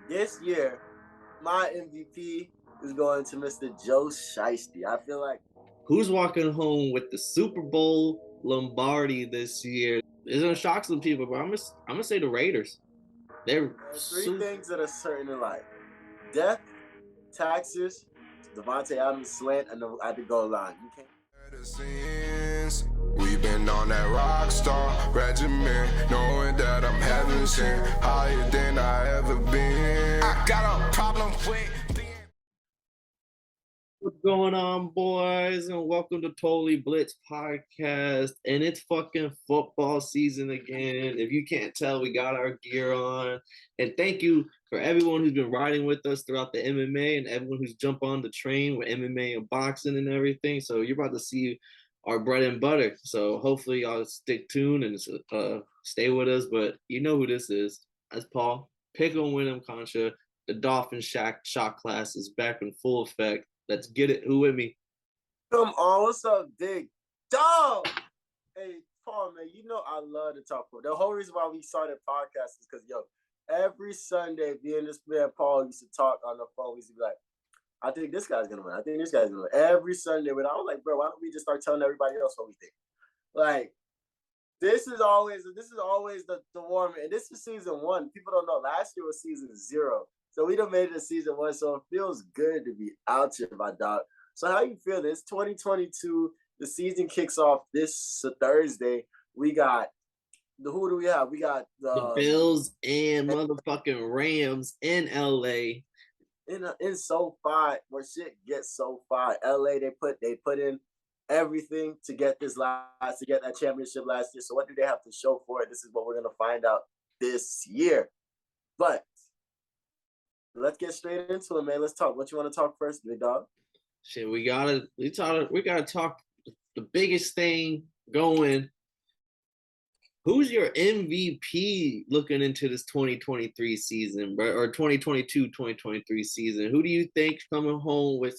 this year, my MVP is going to Mr. Joe Shiesty. I feel like Who's walking home with the Super Bowl Lombardi this year? It's gonna shock some people, but I'm gonna say the Raiders. They're there's three super. things that are certain in life: death, taxes, Devontae Adams slant, and at the goal line. You can't. We've been on that rock star regimen, knowing that I'm heaven sent, higher than I ever been. I got a problem with What's going on, boys? And welcome to Totally Blitz Podcast. And it's fucking football season again. If you can't tell, we got our gear on. And thank you for everyone who's been riding with us throughout the MMA and everyone who's jumped on the train with MMA and boxing and everything. So you're about to see our bread and butter. So hopefully y'all stick tuned and stay with us. But you know who this is. That's Paul. Pick 'em, win 'em, Concha. The Dolphin shot class is back in full effect. Let's get it. Who with me? Come on, what's up, big dog? Hey, Paul, man, you know I love to talk football. The whole reason why we started podcasts is because, every Sunday, being this man, Paul used to talk on the phone. We used to be like, I think this guy's going to win. I think this guy's going to win. Every Sunday, but I was like, bro, why don't we just start telling everybody else what we think? Like, this is always the warm. And this is season one. People don't know. Last year was season 0. So we done made it to season 1. So it feels good to be out here, my dog. So how you feel? It's 2022. The season kicks off this Thursday. We got who do we have? We got the Bills and motherfucking Rams in LA. In SoFi, where shit gets SoFi. LA, they put in everything to get that championship last year. So what do they have to show for it? This is what we're gonna find out this year. But let's get straight into it, man. Let's talk. What you want to talk first, big dog? Shit, we gotta talk the biggest thing going. Who's your MVP looking into this 2023 season, bro, or 2022-2023 season? Who do you think coming home with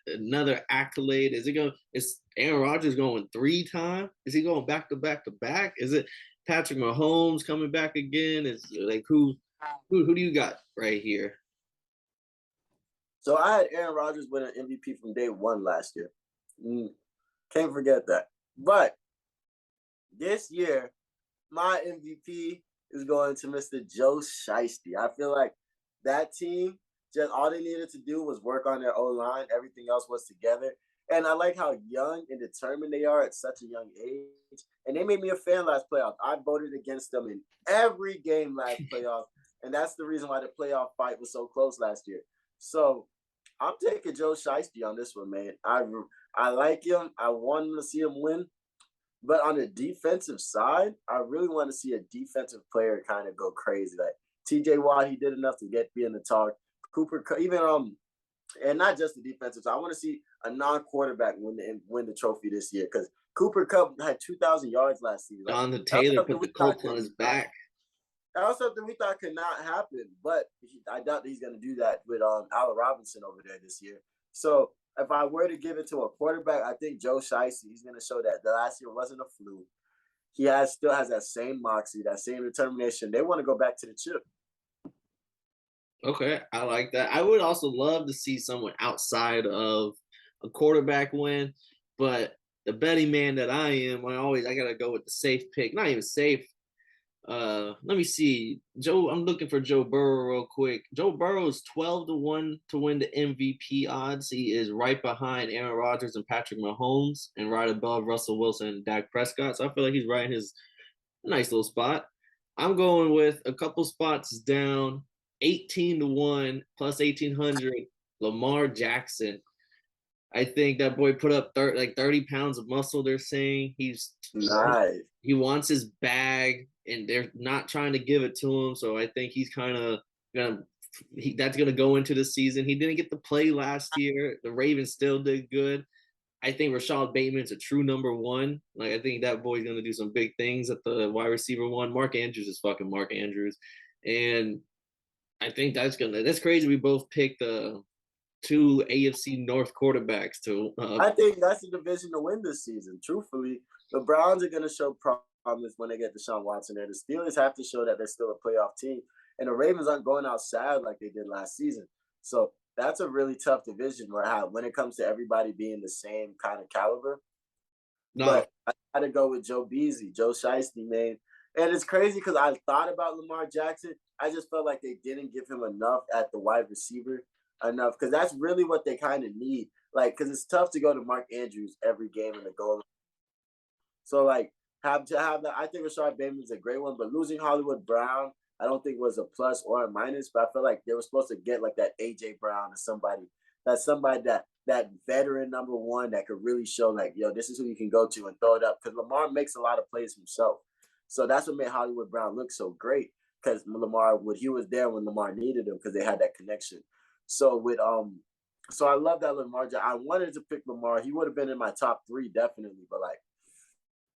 another accolade? Is Aaron Rodgers going 3 times? Is he going back to back to back? Is it Patrick Mahomes coming back again? Is like who do you got right here? So I had Aaron Rodgers win an MVP from day 1 last year. Can't forget that. But this year, my MVP is going to Mr. Joe Shiesty. I feel like that team, just all they needed to do was work on their O-line. Everything else was together. And I like how young and determined they are at such a young age. And they made me a fan last playoff. I voted against them in every game last playoff. And that's the reason why the playoff fight was so close last year. So I'm taking Joe Shiesty on this one, man. I like him. I want to see him win. But on the defensive side, I really want to see a defensive player kind of go crazy. Like T.J. Watt, he did enough to be in the talk. Cooper, even and not just the defensive side. I want to see a non-quarterback win the trophy this year because Cooper Kupp had 2,000 yards last season. Jonathan Taylor put the Colts on his back. That was something we thought could not happen, but I doubt that he's going to do that with Allen Robinson over there this year. So if I were to give it to a quarterback, I think Joe Shiesty, he's going to show that the last year wasn't a fluke. He still has that same moxie, that same determination. They want to go back to the chip. Okay, I like that. I would also love to see someone outside of a quarterback win, but the betting man that I am, I gotta go with the safe pick. Not even safe. Let me see. I'm looking for Joe Burrow real quick. Joe Burrow is 12-1 to win the MVP odds. He is right behind Aaron Rodgers and Patrick Mahomes and right above Russell Wilson and Dak Prescott. So I feel like he's right in his nice little spot. I'm going with a couple spots down, 18-1 plus 1,800, Lamar Jackson. I think that boy put up 30 pounds of muscle, they're saying. He's nice. He wants his bag, and they're not trying to give it to him. So I think he's kind of that's going to go into the season. He didn't get to play last year. The Ravens still did good. I think Rashad Bateman's a true number 1. Like, I think that boy's going to do some big things at the wide receiver 1. Mark Andrews is fucking Mark Andrews. And I think that's crazy. We both picked 2 AFC North quarterbacks to. I think that's the division to win this season. Truthfully, the Browns are going to show promise when they get Deshaun Watson there. The Steelers have to show that they're still a playoff team. and the Ravens aren't going outside like they did last season. So that's a really tough division when it comes to everybody being the same kind of caliber. No, But I got to go with Joe Shiesty, man. And it's crazy because I thought about Lamar Jackson. I just felt like they didn't give him enough at the wide receiver enough because that's really what they kind of need. Like, because it's tough to go to Mark Andrews every game in the goal. So, like, have that. I think Rashad Bateman's a great one, but losing Hollywood Brown, I don't think was a plus or a minus. But I feel like they were supposed to get like that AJ Brown or somebody that veteran number one that could really show like, yo, this is who you can go to and throw it up. Because Lamar makes a lot of plays himself. So that's what made Hollywood Brown look so great. Because he was there when Lamar needed him because they had that connection. So so I love that Lamar. I wanted to pick Lamar. He would have been in my top 3 definitely, but like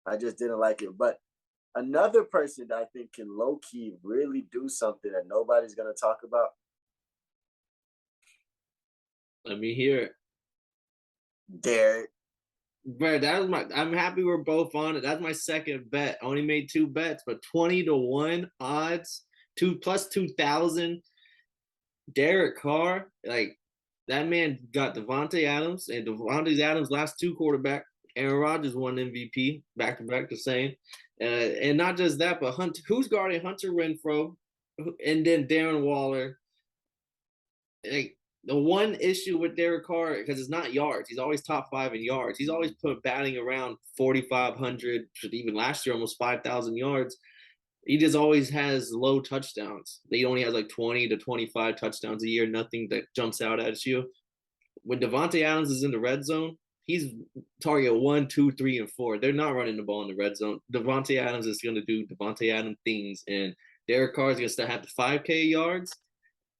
I just didn't like it. But another person that I think can low key really do something that nobody's gonna talk about. let me hear it. Derek. Bro, I'm happy we're both on it. That's my second bet. I only made 2 bets, but 20-1 odds, 2,000. Derek Carr, like that man got Devontae Adams, and Devontae Adams' last 2 quarterback. Aaron Rodgers won MVP back to back. The same, and not just that, but who's guarding Hunter Renfrow, and then Darren Waller. Like the one issue with Derek Carr, because it's not yards. He's always top 5 in yards. He's always batting around 4,500. Even last year, almost 5,000 yards. He just always has low touchdowns. He only has like 20 to 25 touchdowns a year. Nothing that jumps out at you. When Devontae Adams is in the red zone, he's target 1, 2, 3, and 4. They're not running the ball in the red zone. Devontae Adams is going to do Devontae Adams things, and Derek Carr is going to have the 5K yards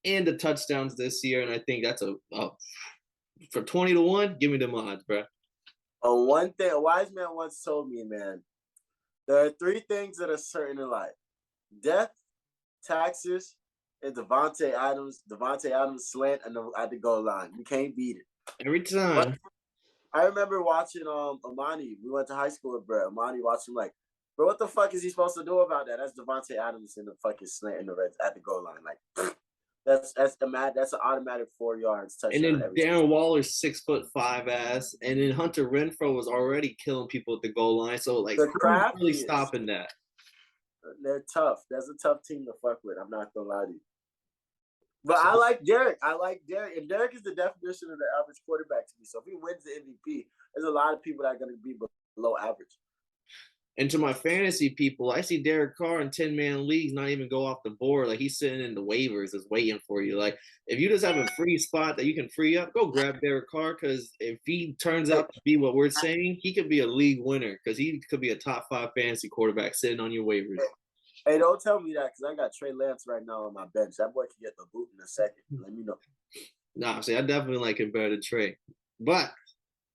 and the touchdowns this year. And I think that's for 20-1. Give me the odds, bro. One thing a wise man once told me, man. There are 3 things that are certain in life: death, taxes, and Devontae Adams slant at the goal line. You can't beat it. Every time. But I remember watching Amani. We went to high school with Brett. Amani watched him like, bro, what the fuck is he supposed to do about that? That's Devontae Adams in the fucking slant in the red at the goal line. Like that's an automatic 4 yards touchdown. And then Darren Waller's 6'5" ass, and then Hunter Renfrow was already killing people at the goal line. So like, who's really stopping that? They're tough. That's a tough team to fuck with. I'm not gonna lie to you. But I like Derek. And Derek is the definition of the average quarterback to me. So if he wins the MVP, there's a lot of people that are going to be below average. And to my fantasy people, I see Derek Carr in 10-man leagues not even go off the board. Like he's sitting in the waivers, just waiting for you. Like if you just have a free spot that you can free up, go grab Derek Carr, because if he turns out to be what we're saying, he could be a league winner, because he could be a top 5 fantasy quarterback sitting on your waivers. Hey, don't tell me that, because I got Trey Lance right now on my bench. That boy can get the boot in a second. Let me know. Nah, see, I definitely like him better than Trey. But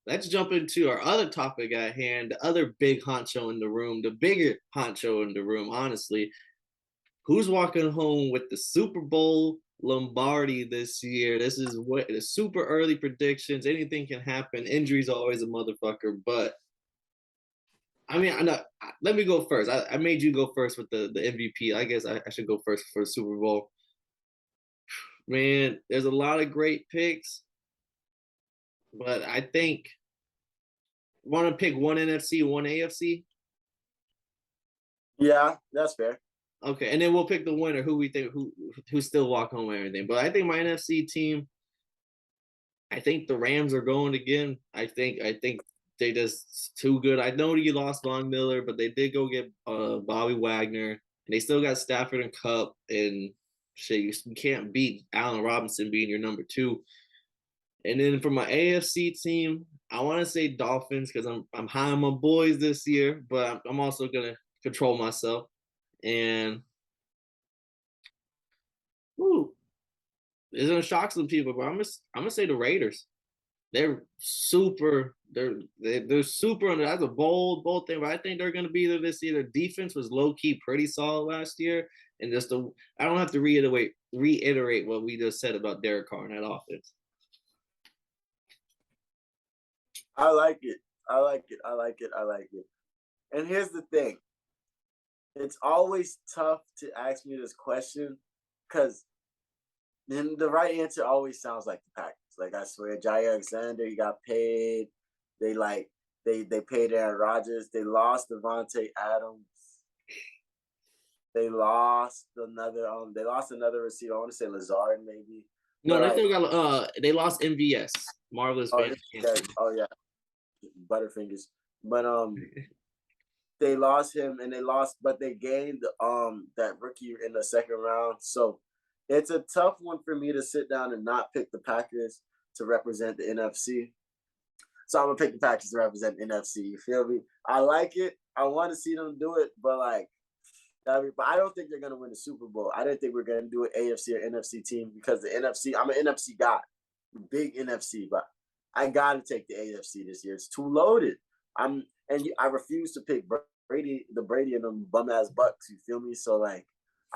let's jump into our other topic at hand, the other big honcho in the room, the bigger honcho in the room, honestly. Who's walking home with the Super Bowl Lombardi this year? This is what the super early predictions. Anything can happen. Injuries are always a motherfucker, but I mean, let me go first. I made you go first with the MVP. I guess I should go first for the Super Bowl. Man, there's a lot of great picks, but I think want to pick one NFC, one AFC. Yeah, that's fair. Okay, and then we'll pick the winner. Who we think who still walk home and everything. But I think my NFC team. I think the Rams are going again. I think they just too good. I know you lost Von Miller, but they did go get Bobby Wagner, and they still got Stafford and Kupp, and shit, you can't beat Allen Robinson being your number 2. And then for my AFC team, I want to say Dolphins, because I'm high on my boys this year, but I'm also gonna control myself. And it's gonna shock some people, but I'm gonna say the Raiders. They're super. They're super. And that's a bold thing. But I think they're going to be there this year. Their defense was low key pretty solid last year, and I don't have to reiterate what we just said about Derek Carr and that offense. I like it. And here's the thing. It's always tough to ask me this question because then the right answer always sounds like the Packers. Like I swear, Jair Alexander, he got paid. They paid Aaron Rodgers. They lost Devontae Adams. They lost another receiver. I want to say Lazard maybe. No, they still got they lost MVS. Marvelous Van yeah, Butterfingers. But they lost him but they gained that rookie in the second round. So it's a tough one for me to sit down and not pick the Packers to represent the NFC. So I'm gonna pick the Packers to represent the NFC. You feel me? I like it. I want to see them do it, but but I don't think they're gonna win the Super Bowl. I didn't think we are gonna do an AFC or NFC team because the NFC. I'm an NFC guy, big NFC, but I gotta take the AFC this year. It's too loaded. I refuse to pick Brady and them bum ass Bucks. You feel me? So I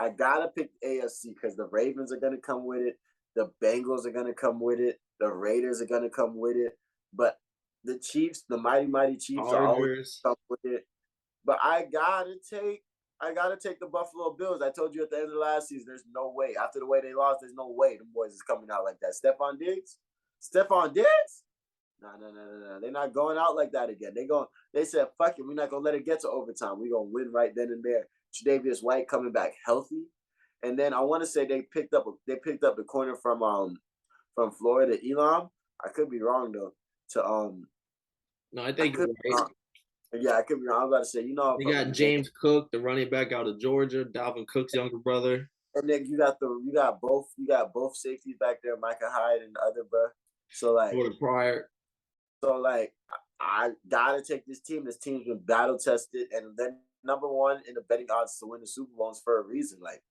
gotta pick the AFC because the Ravens are gonna come with it. The Bengals are gonna come with it. The Raiders are gonna come with it. But the Chiefs, the mighty Chiefs, are always come with it. But I gotta take the Buffalo Bills. I told you at the end of the last season, there's no way. After the way they lost, there's no way the boys is coming out like that. Stephon Diggs? No. They're not going out like that again. They said, fuck it, we're not gonna let it get to overtime. We're gonna win right then and there. Tre'Davious White coming back healthy. And then I want to say they picked up the corner from Florida, Elam. I could be wrong though. No, I think you're right. Yeah, I could be wrong. I was about to say, you got James Cook, the running back out of Georgia, Dalvin Cook's younger brother. And then you got both safeties back there, Micah Hyde and the other bro. So Jordan Pryor. So I gotta take this team. This team's been battle tested, and then number one in the betting odds to win the Super Bowl is for a reason. Like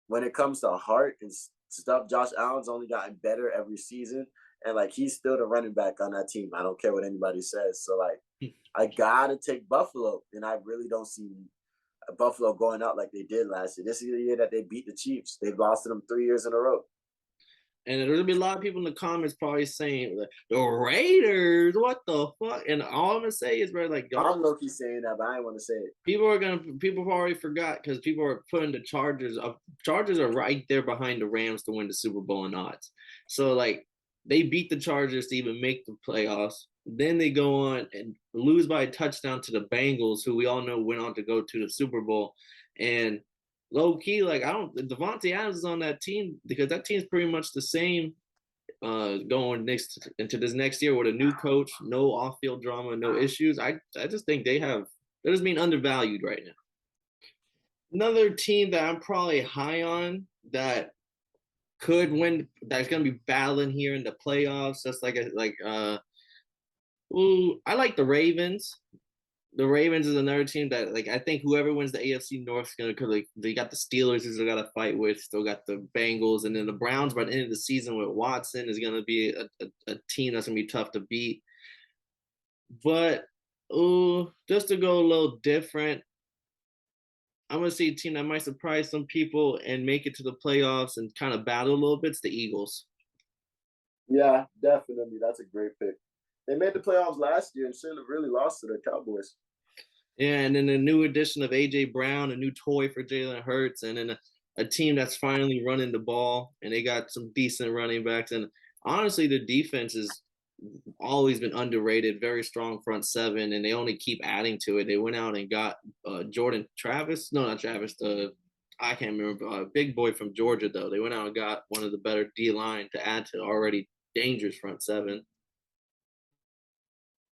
when it comes to heart and stuff, Josh Allen's only gotten better every season, and he's still the running back on that team. I don't care what anybody says. So I gotta take Buffalo, and I really don't see Buffalo going out like they did last year. This is the year that they beat the Chiefs. They've lost to them 3 years in a row. And there's gonna be a lot of people in the comments probably saying the Raiders, what the fuck? And all I'm gonna say is, bro, I'm low-key saying that, but I ain't want to say it. People already forgot because people are putting the Chargers up. Chargers are right there behind the Rams to win the Super Bowl in odds. So they beat the Chargers to even make the playoffs. Then they go on and lose by a touchdown to the Bengals, who we all know went on to go to the Super Bowl. And low key, Devontae Adams is on that team because that team's pretty much the same going into this next year with a new coach, no off-field drama, no issues. I just think they're just being undervalued right now. Another team that I'm probably high on that could win, that's gonna be battling here in the playoffs. That's I like the Ravens. The Ravens is another team that I think whoever wins the AFC North is gonna, because they got the Steelers who's they got to fight with, still got the Bengals, and then the Browns by the end of the season with Watson is gonna be a team that's gonna be tough to beat. But just to go a little different, I'm gonna see a team that might surprise some people and make it to the playoffs and kind of battle a little bit. It's the Eagles. Yeah, definitely. That's a great pick. They made the playoffs last year and shouldn't have really lost to the Cowboys. Yeah, and then the new addition of A.J. Brown, a new toy for Jalen Hurts, and then a team that's finally running the ball, and they got some decent running backs. And honestly, the defense has always been underrated, very strong front seven, and they only keep adding to it. They went out and got Jordan Travis. No, not Travis. I can't remember. Big boy from Georgia, though. They went out and got one of the better D-line to add to already dangerous front seven.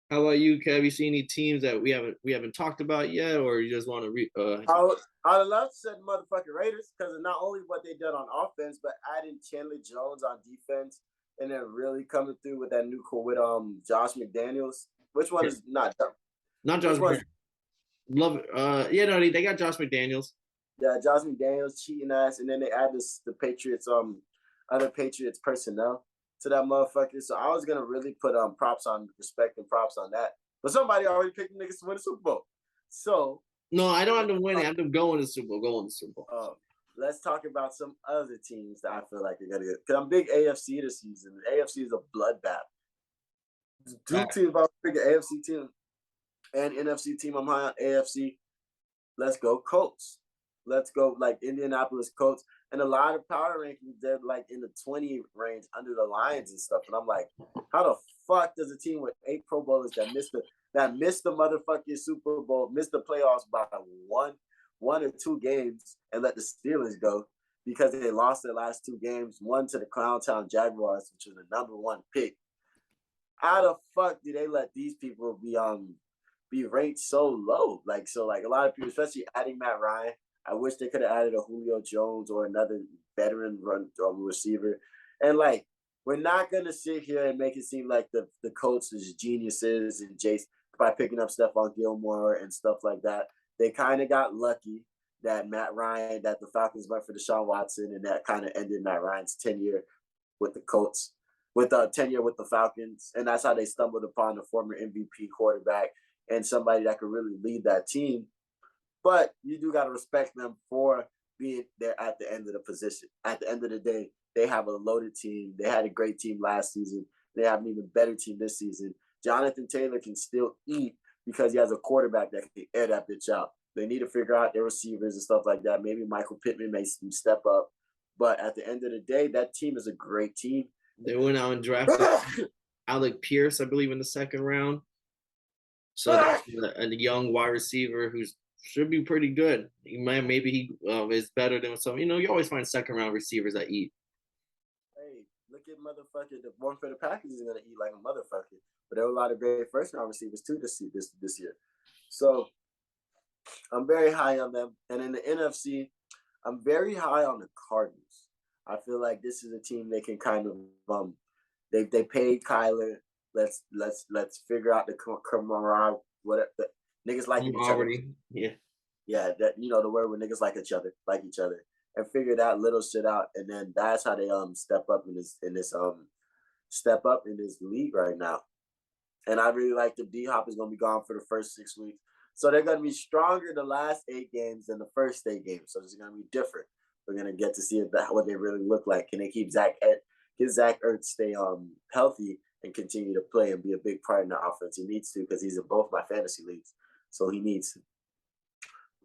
How about you, Kev? You see any teams that we haven't talked about yet, or you just want to I'd love to say the motherfucking Raiders because of not only what they did on offense, but adding Chandler Jones on defense, and then really coming through with that new core with Josh McDaniels. Which one is not Josh? Love they got Josh McDaniels. Yeah, Josh McDaniels cheating ass, and then they add the Patriots other Patriots personnel to that motherfucker. So I was gonna really put respect and props on that. But somebody already picked the niggas to win the Super Bowl. So no, I don't have them winning. I have them going to the Super Bowl. Let's talk about some other teams that I feel like are gonna get. Because I'm big AFC this season. The AFC is a bloodbath. Two teams about to pick an AFC team and NFC team. I'm high on AFC. Let's go Colts. let's go like Indianapolis Colts, and a lot of power rankings they're like in the 20 range under the Lions and stuff. And I'm like, how the fuck does a team with 8 Pro Bowlers that missed the motherfucking Super Bowl, missed the playoffs by one or 2 games, and let the Steelers go because they lost their last 2 games, one to the Clowntown Jaguars, which was the #1 pick. How the fuck do they let these people be ranked so low? Like a lot of people, especially adding Matt Ryan. I wish they could have added a Julio Jones or another veteran receiver. And like, we're not gonna sit here and make it seem like the Colts is geniuses and Jace by picking up Stephon Gilmore and stuff like that. They kind of got lucky that the Falcons went for Deshaun Watson, and that kind of ended Matt Ryan's tenure with the Colts, with tenure with the Falcons, and that's how they stumbled upon the former MVP quarterback and somebody that could really lead that team. But you do got to respect them for being there at the end of the position. At the end of the day, they have a loaded team. They had a great team last season. They have an even better team this season. Jonathan Taylor can still eat because he has a quarterback that can air that bitch out. They need to figure out their receivers and stuff like that. Maybe Michael Pittman may step up. But at the end of the day, that team is a great team. They went out and drafted Alec Pierce, I believe, in the 2nd round. So that's a young wide receiver who should be pretty good. Maybe he is better than some. You always find 2nd-round receivers that eat. Hey, look at motherfucker. The one for the Packers is gonna eat like a motherfucker. But there were a lot of great 1st-round receivers too this year. So I'm very high on them. And in the NFC, I'm very high on the Cardinals. I feel like this is a team they can kind of they paid Kyler. Let's figure out the camaraderie. Whatever niggas like each other. Yeah, that the word where niggas like each other, and figure that little shit out, and then that's how they step up in this league right now. And I really like the D-Hop is gonna be gone for the first 6 weeks, so they're gonna be stronger the last 8 games than the first 8 games. So it's gonna be different. We're gonna get to see what they really look like. Can they keep Zach Ertz stay healthy and continue to play and be a big part in the offense? He needs to, because he's in both my fantasy leagues, so he needs to.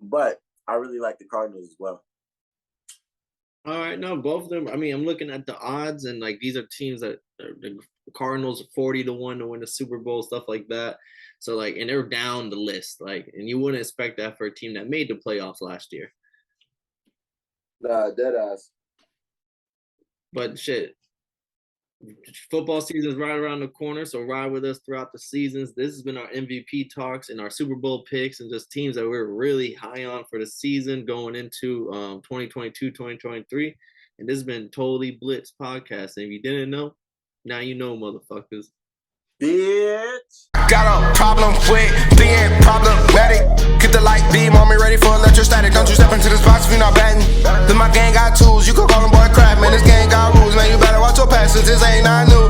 But I really like the Cardinals as well. All right, no, both of them. I mean, I'm looking at the odds, and like these are teams that the Cardinals 40-1 to win the Super Bowl, stuff like that. So like, and they're down the list, like, and you wouldn't expect that for a team that made the playoffs last year. Nah, dead ass. But shit, football season is right around the corner, so ride with us throughout the seasons. This has been our MVP talks and our Super Bowl picks and just teams that we're really high on for the season going into 2022, 2023. And this has been Totally Blitz Podcast. And if you didn't know, now you know, motherfuckers. Bitch. Got a problem with being problematic. Get the light beam on me, ready for electrostatic. Don't you step into this box if you're not batting. Then my gang got tools, you can call them boy crap. Man, this gang got rules, man, you better watch your passes. This ain't not new.